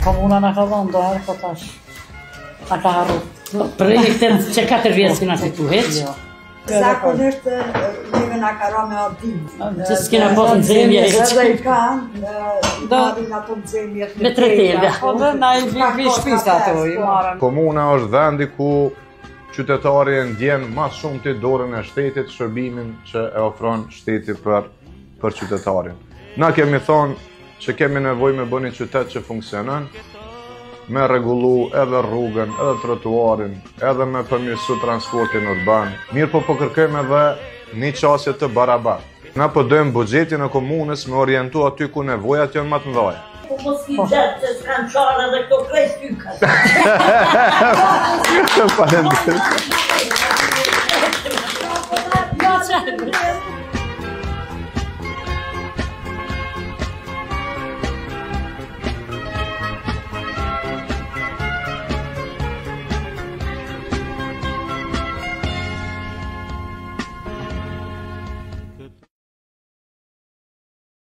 Komuna na ka dhonë dorë, po tash na ka harru. Projektet që 4 vjetë s'kina fitu heq? Zakonisht neve na ka ra me ardim. Që s'kina pas në zemje heq? Edhe i kanë, marrin ato në zemje. Me 3 tega. Po dhe na i vi shpisa ato, i marrën. Komuna është vendi ku qytetari e ndjen mas shumë të dorën e shtetit shërbimin që e ofron shteti për qytetarin. Na kemi thonë që kemi nevojë me bëni qytet që funksionon, me rregullu edhe rrugën, edhe trotuarin, edhe me përmirësu transportin urban. Mirë po kërkojmë edhe një qasje të barabartë. Na po dojmë buxhetin e komunës me orientu aty ku nevojat janë më të mëdha. Po mos i gjatë që s'kanë qarë edhe këto krejt tyka. Faleminderit.